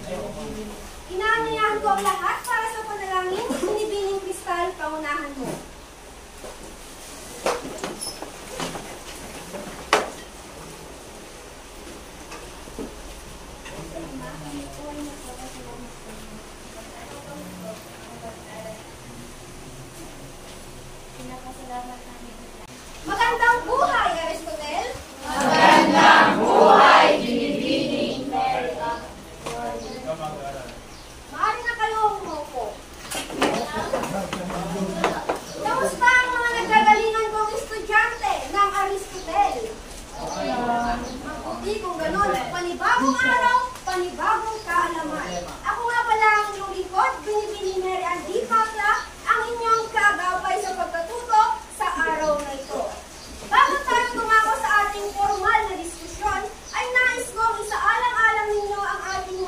Inaanyayahan ko ang lahat para sa panalangin. Binibining Kristal, pangunahan mo. Magandang buhay, Aristotel! Magandang buhay, Binibining Merida! Maaari na kayo umupo. Kamusta ang mga nagkagalingan kong estudyante ng Aristotel? Mabuti kung gano'n, panibagong araw, panibagong kaalaman. Ako nga pala ang inyong lingkod, Binibining Mary Antipatla, ang inyong kagabay sa pagkatuto sa araw na ito. Bago tayo tumako sa ating formal na diskusyon, ay nais kong isaalang-alang ninyo ang ating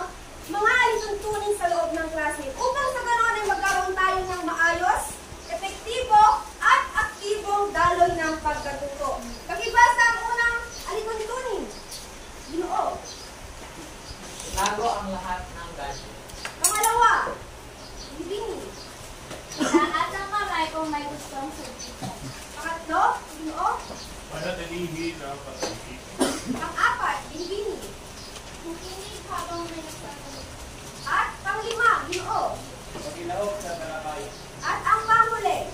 mga alituntunin sa loob ng klase upang sa ganoon ay magkaroon tayo ng maayos, epektibo, at aktibong daloy ng pagkatuto. Pakibasa ang unang alituntunin. Ginoo. Bago ang lahat ng gadget. Pangalawa. Bibini. Lahat ng kamay kung may gustong subukan. Pangatlo. Ginoo. Panatilihin ang pag-ibig. Pang-apat. Bibini. Makinig habang may nagsasabi. At panglima. Ginoo. Pagilahok sa talakay. At ang panghuli.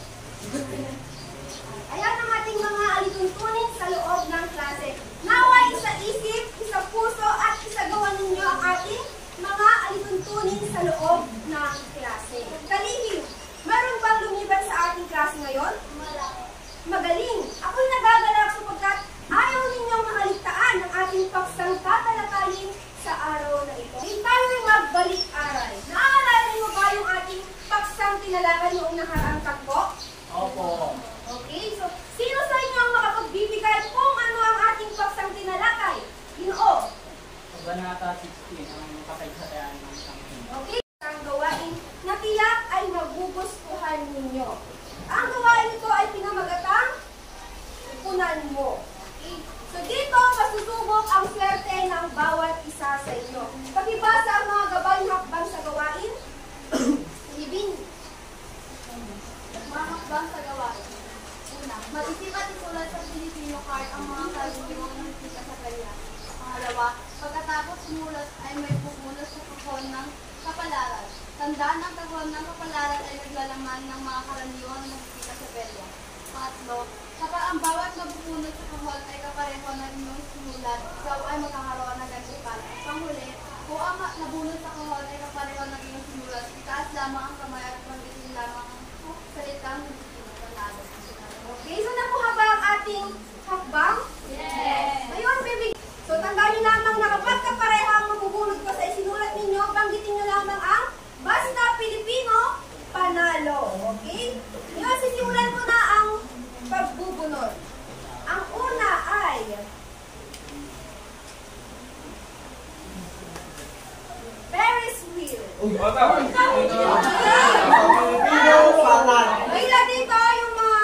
Ayan ang ating mga alituntunin sa loob ng klase. Naway isa-isip, isa-puso at isagawa ninyo ang ating mga alituntunin sa loob ng klase. Kalihim, meron bang lumiban sa ating klase ngayon? Magaling! Ako'y nagagalak sapagkat ayaw ninyong mahaligtaan ang ating paksang tatalakayin sa araw na ito. Hindi tayo'y magbalik-aral. Naaalala niyo ba yung ating paksang tinalakan noong nakaraang tagpo? Opo. Okay, so sino sa inyo ang makapagbibigay kung ano ang ating paksang tinalakay? Ginoo. Kabanata 16 ang kapagsatayan ng sangkin. Okay, ang gawain na tiyak ay magugustuhan ninyo. Ang gawain ito ay pinamagatang ipunan mo. Okay? So dito, masusubok ang swerte ng bawat isa sa inyo. Pakibasa ang mga gabay hakbang sa gawain. Ibin. Mga hakbang sa gawain. Una, mag-isip at isulat sa Filipino card ang mga karaniwang nakikita sa kanya. Pangalawa, pagkatapos sumulat ay may pupunas sa kahon ng kapalaran. Tandaan ng kahon ng kapalaran ay naglalaman ng mga karaniwang nakikita sa perya. Pangatlo, kapag ang bawat nabupunot sa kahon ay kapareho na inyong sinulat, ikaw ay magkakaroon ng gantimpala. Panghuli, kung ang nabunot sa kahon ay kapareho ng inyong sinulat, itaas lamang ang kamay at magitin lamang ang salitang hindi pinagpanalo. Okay, so nakuha ba ang ating hakbang? Yes! Ngayon, baby. So tandaan nyo lamang na kapag kapareha ang mabubunod ko sa isinulat ninyo, banggitin nyo lamang ang basta Pilipino, panalo. Okay? Ngayon, sisimulan ko na ang pagbubunod. Ang una ay Ferris wheel. May ilan dito yung mga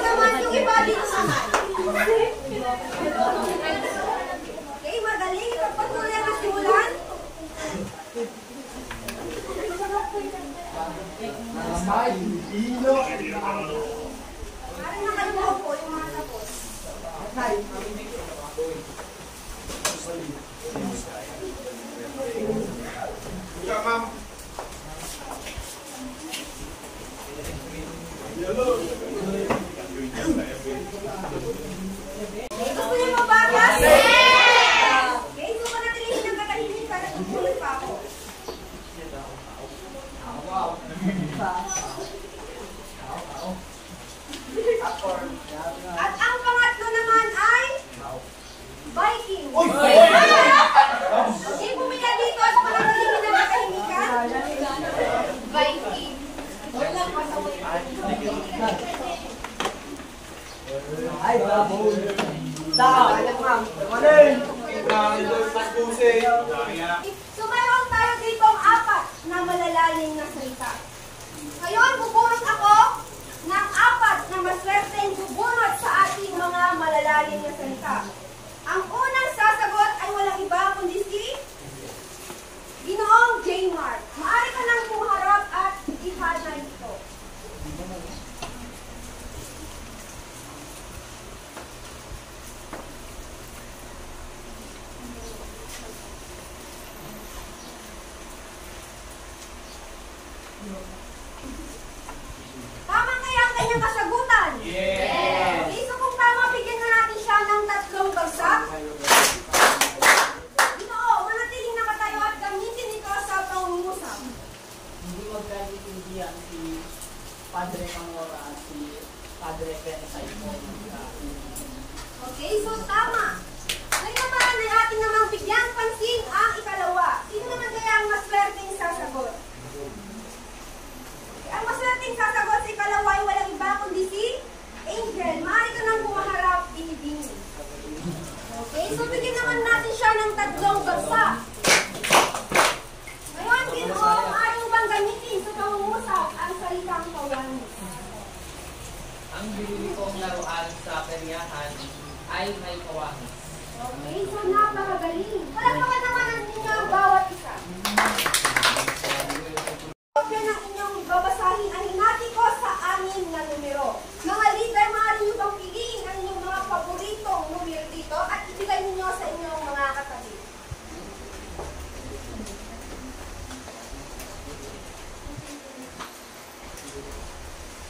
naman yung iba dito naman. Okay, magaling. Pagpatuloy ang simulan. Parang nakalimutan po yung mga tapos. Gusto niyo mabagas? Okay, so manatilihin ang katahimikan at magpulot pa ako. At ang pangatlo naman ay Viking. Okay, pumila dito at manatilihin ang katahimikan. Viking. Walang pasaway. Ay, bravo! Tama! Ma'am! Maling! So mayroon tayo dito ang apat na malalalim na salita. Ngayon, bubunot ako ng apat na maswerteng bubunot sa ating mga malalalim na salita. Ang unang sasagot ay walang iba kundi si Tama kaya ang kanyang kasagutan? Yes! Okay, so kung tama, bigyan na natin siya ng 3 bagsak. Ginoo, manatiling nakatayo at gamitin ito sa pangungusap. Hindi magkaintindihan si Padre Camora at si Padre Bensay po. Okay, so tama. Ngayon naman ay ating namang bigyang pansin ang ikalawa. Sino naman kaya ang maswerteng sasagot? Ang maswerteng sasagot sa ikalawa ay walang iba kundi si Angel. Maaari ka nang bumaharap, binibini. Okay, so bigyan naman natin siya ng 3 bagsak. Ngayon, Ginoo, maaari mo bang gamitin sa pangungusap ang salitang kawanis? Ang binili kong laruan sa peryahan ay may kawanis. Okay, so napakagaling. Palagpakan naman ang inyong bawat isa. Kopya ng inyong babasahin ang hinati ko sa 6 na numero. Mga leader, maaari nyo bang piliin ang inyong mga paboritong numero dito at ibigay ninyo sa inyong mga katabi.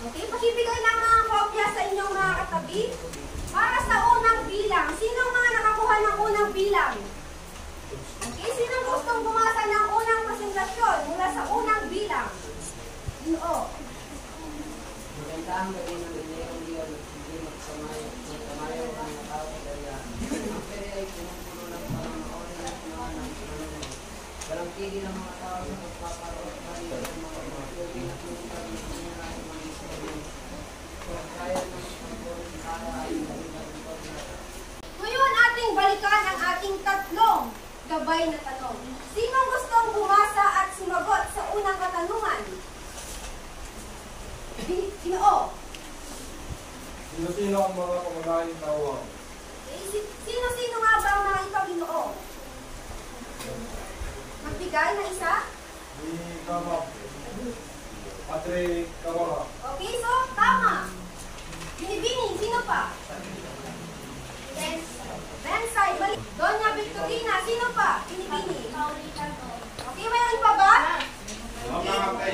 Okay, pakibigay ng mga kopya sa inyong mga katabi. Para sa unang bilang, sino ang mga nakakuha ng unang bilang? Okay, sino gustong bumasa ng unang presentasyon mula sa unang bilang? Ginoo. Magandang gabi ng Inerong Diyon, hindi magsamayo ang mga tao sa kaya. Ang pere ay pinupuno ng pananaon at mga nang walang tigil ng mga tao sa pagpaparoon ng mga pagpapagod na pinutang ng mga natin mga isipin. Kung kaya ng pagpapagod ng para ay nagpapagod na. Ngayon ating balikan ang ating 3 gabay na tanong. Sino gustong bumasa at sumagot sa unang katanungan? Ginoo. Sino-sino ang mga pangunahing tao? Sino-sino nga ba ang mga ikaw, Ginoo? Magbigay na isa? Di Kamap. Padre Camora. Okay, so tama. Binibini, sino pa? Bensay, balik. Doña Victorina, sino pa? Binibini. Okay, mayroon pa ba?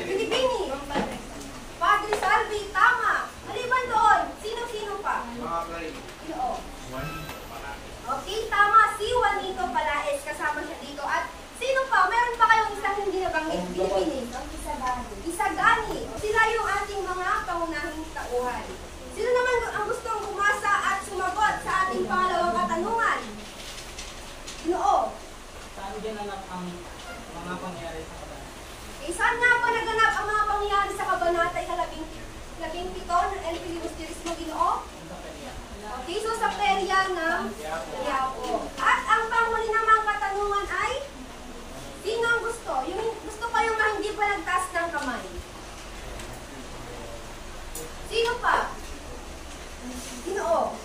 Binibini. Padre Salvi, tama. Maliban doon, sino-sino pa? Ginoo. Okay, tama. Si Juanito Palaez, kasama siya dito. At sino pa? Meron pa kayong isang hindi nabanggit? Binibini. Isagani. Sila yung ating mga pangunahing tauhan. Sino naman ang gustong bumasa at sumagot sa ating pangalawang katanungan? Ginoo. Saan ginanap ang mga pangyayari sa kabanata? Saan nga ba naganap ang mga pangyayari sa kabanata 17 ng El Filibusterismo, Ginoo? Sa perya. Okay, so sa perya ng Quiapo. At ang panghuli namang katanungan ay, sino ang gusto? Yung gusto pa yung mga hindi pa nagtaas ng kamay. Sino pa? Ginoo.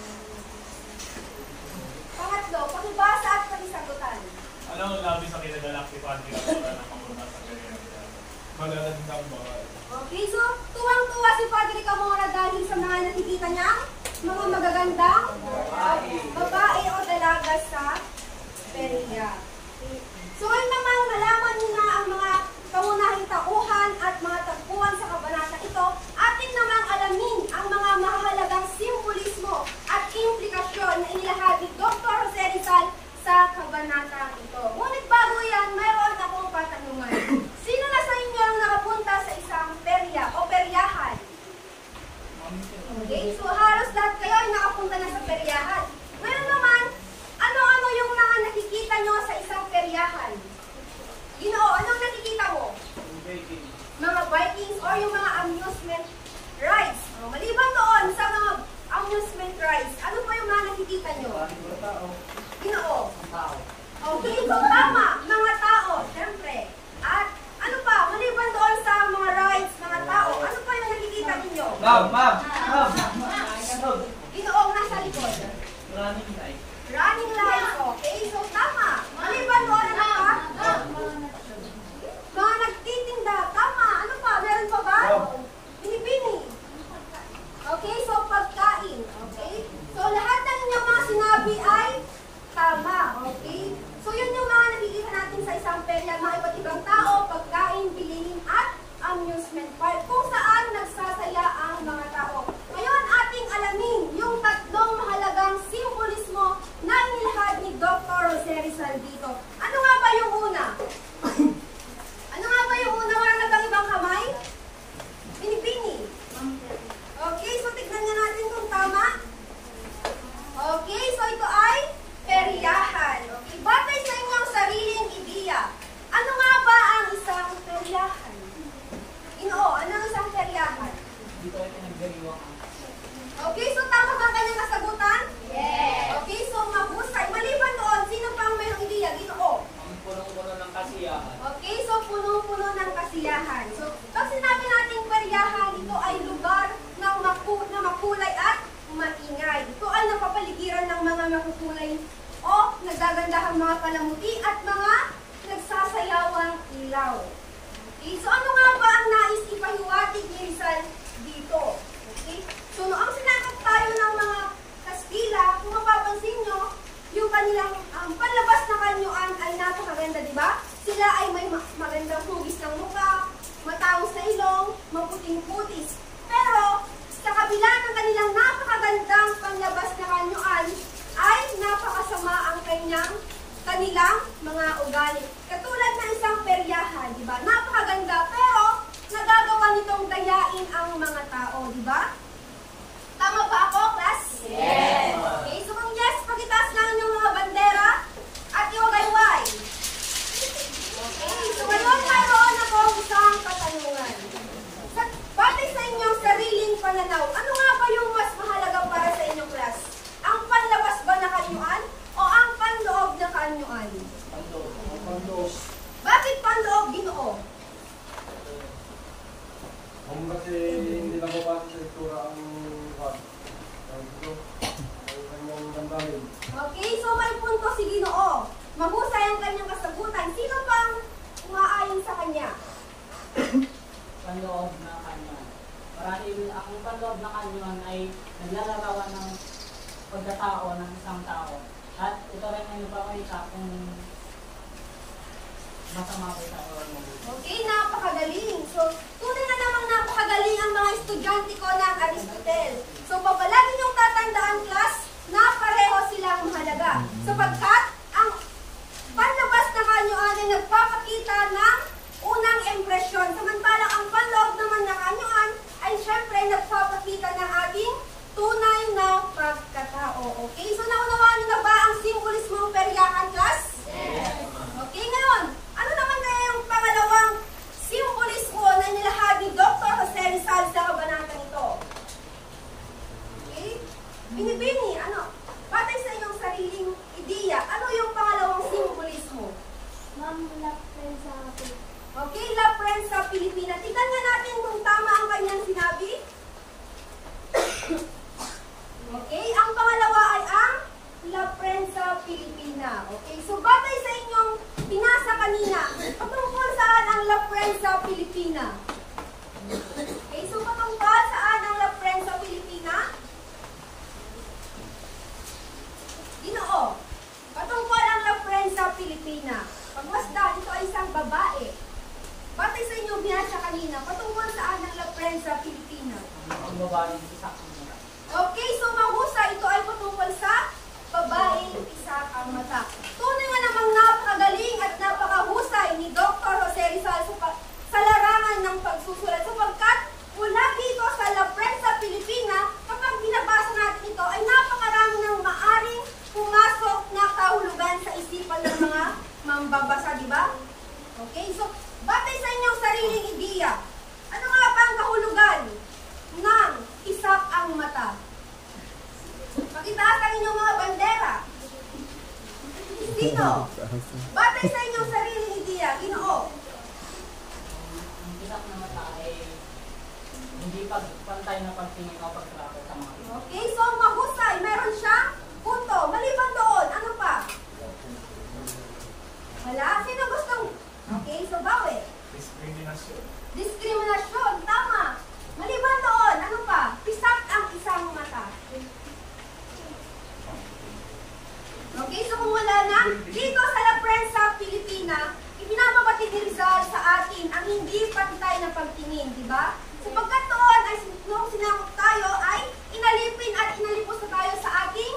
Pangatlo, pakibasa at pakisagutan. Ano ang labi sa kinagalak si Padre Camora na papunta sa kanya? Magagandang bahay. Okay, so tuwang-tuwa si Padre Camora dahil sa mga nakikita niyang mga magagandang babae o dalaga sa perya. Okay. So ngayon naman nalaman niyo na ang mga pangunahing tauhan at mga tagpuan sa kabanata ito, atin namang alamin ang mga mahalagang simbolismo at implikasyon na inilahad ni Dr. Jose Rizal sa kabanata ito. Ngunit bago yan, mayroon akong katanungan. Sino na sa inyo ang nakapunta sa isang perya o peryahan? Okay, so halos lahat kayo ay nakapunta na sa peryahan. Ngayon naman, ano-ano yung mga nakikita nyo sa isang peryahan? Ginoo, anong nakikita mo? Mga Vikings or yung mga amusement rides. Maliban doon sa mga amusement rides, ano pa yung mga nakikita nyo? Ginoo. Okay, so tama, mga tao, syempre. At ano pa, maliban doon sa mga rides, mga tao, ano pa yung nakikita ninyo? Ma'am! Ginoong nasa likod. Running lights, okay? So tama. Maliban doon, ano pa? Mga nagtitinda, tama. Ano pa? Meron pa ba? Binibini. Okay, so pagkain, okay? So lahat ng inyong mga sinabi ay tama, okay? So yun yung mga ng kasiyahan. Okay, so punong-puno ng kasiyahan. So, pag sinabi nating peryahan, ito ay lugar ng na makulay at maingay. Ito ay napapaligiran ng mga makukulay o nagagandahang mga palamuti at mga nagsasayawang ilaw. Okay, so ano nga ba ang nais ipahiwatig ni Rizal dito? Okay, so noong sinakop tayo ng mga Kastila, kung mapapansin nyo, yung kanilang panlabas na kanyuan ay napakaganda, di ba? Sila ay may magandang hugis ng mukha, matangos na ilong, maputing putis. Pero, sa kabila ng kanilang napakagandang panlabas na kanyuan, ay napakasama ang kanilang mga ugali. Katulad ng isang peryahan, di ba? Napakaganda, pero nagagawa nitong dayain ang mga tao, di ba? Tama ba ako, class? Yes! Okay, so kung yes, pakitaas lang yung mga bandera at iwagayway. Okay, so ngayon mayroon ako isang katanungan. Batay sa inyong sariling pananaw, ano nga ba yung mas mahalaga para sa inyong class? Ang panlabas ba na kanyuan o ang panloob na kanyuan? Panloob. Bakit panloob, Ginoo? Kasi hindi na mabasa sa itsura ang kanyang damdamin. Okay, so may punto si Ginoo. Mahusay ang kanyang kasagutan. Sino bang umaayon sa kanya? Panloob na kanyuan. Marahil ang panloob na kanyuan ay naglalarawan ng pagkatao ng isang tao. At ito rin ay nagpapakita kung masama ba tayo o mabuti. Okay, napakagaling. So, tunay na namang napakagaling ang mga estudyante ko ng Aristotle. So, papalagi niyong tatandaan, class, na pareho silang mahalaga. Sapagkat ang panlabas na kanyuan ay nagpapakita ng unang impresyon. Samantalang ang panloob naman na kanyuan ay syempre nagpapakita ng ating tunay na pagkatao. Okay, so naunawaan niyo na ba ang simbolismong peryahan, class? Yes. Okay, ngayon, ano naman kaya yung pangalawang simbolismo na nilahad ni Dr. Jose Rizal sa kabanatang ito? Okay? Binibini, ano? Batay sa inyong sariling ideya, ano yung pangalawang simbolismo? Ma'am, love friend sa akin. Okay, La Prensa Pilipina. Tignan nga natin kung tama ang kanyang sinabi. Okay, ang pangalawa ay ang La Prensa Pilipina. Okay, so batay sa inyong binasa kanina, patungkol saan ang La Prensa Pilipina? Okay, so patungkol saan ang La Prensa Pilipina? Ginoo, patungkol ang La Prensa Pilipina. Pagmasdan, ito ay isang babae. Batay sa inyong binasa kanina, patungkol saan ang La Prensa Pilipina? Ang babae isa ang mata. Okay, so mahusay, ito ay patungkol sa babaeng isa ang mata. Tunay nga namang napakagaling at napakahusay ni Dr. Jose Rizal sa larangan ng pagsusulat sapagkat mula dito sa La Prensa Pilipina, kapag binabasa natin ito, ay napakarami ng maaring pumasok na kahulugan sa isipan ng mga mambabasa, di ba? Okay, so batay sa inyong sariling ideya, ano nga ba ang kahulugan ng isak ang mata? Pakitaas ang inyong mga bandera. Dito. Batay sa inyong sariling ideya, Ginoo. Ang isak na mata ay hindi pantay na pagtingin o pagtrato sa mga iba. Okay, so mahusay. Meron siyang punto. Maliban doon, ano pa? Wala? Sino gustong? Okay, so bawi. Diskriminasyon. Diskriminasyon. Tama. Maliban doon, ano pa? Pisak ang isang mata. Okay, so kung wala na, dito sa La Prensa Pilipina, ipinapapatid ni Rizal sa atin ang hindi pantay na pagtingin, di ba? Sapagkat doon, ay nung sinakop tayo, ay inalipin at inalipos na tayo sa ating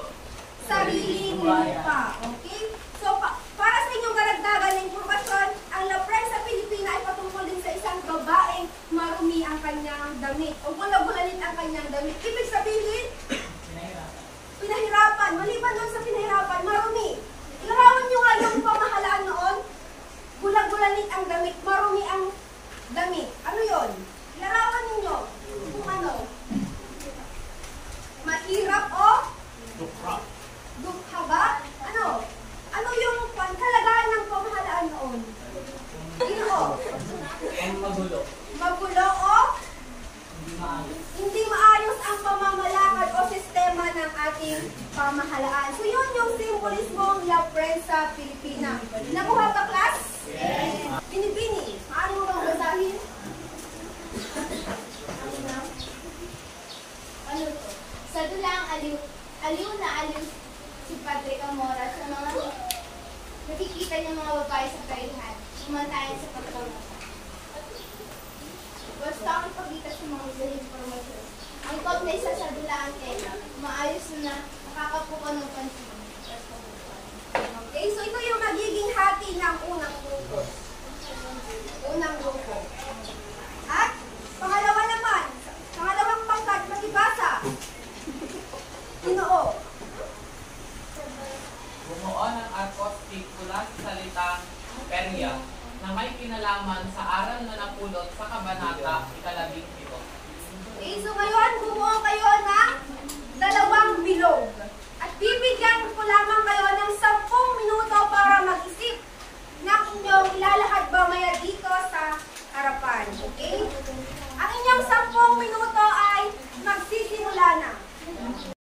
sariling lupa. Okay? So, para sa inyong karagdagan na impormasyon, ang La Prensa Pilipina ay patungkol din sa isang babaeng marumi ang kanyang damit o bula-bulanit ang kanyang damit. Ibig sabihin, pinahirapan. Maliban doon sa pinahirapan, marumi. Ilarawan nyo nga yung pamahalaan noon. Gulag-gulanit ang damit, marumi ang damit. Ano yon? Ilarawan ninyo kung ano. Mahirap o? Dukha. Dukha ba? Ano? Ano yung kalagayan ng pamahalaan noon? aliw na aliw si Padre Camora sa mga nakikita niyang mga babae sa karihan, sumantayan sa pagkamata. Basta ang pagkita sa mga usaling informasyon. Ang top na isa sa dulaan tela, maayos na nakakapuka ng pansin. Okay, so ito yung magiging hati ng unang grupo. At pangalawa naman, pangalawang pangkat, magibasa. Ginoo. Bumuo ng acrostic mula sa salitang perya na may kinalaman sa aral na napulot sa Kabanata 17. Okay, so ngayon, bumuo kayo ng 2 bilog. At bibigyan ko lamang kayo ng 10 minuto para mag-isip ng inyong ilalahad mamaya dito sa harapan. Okay? At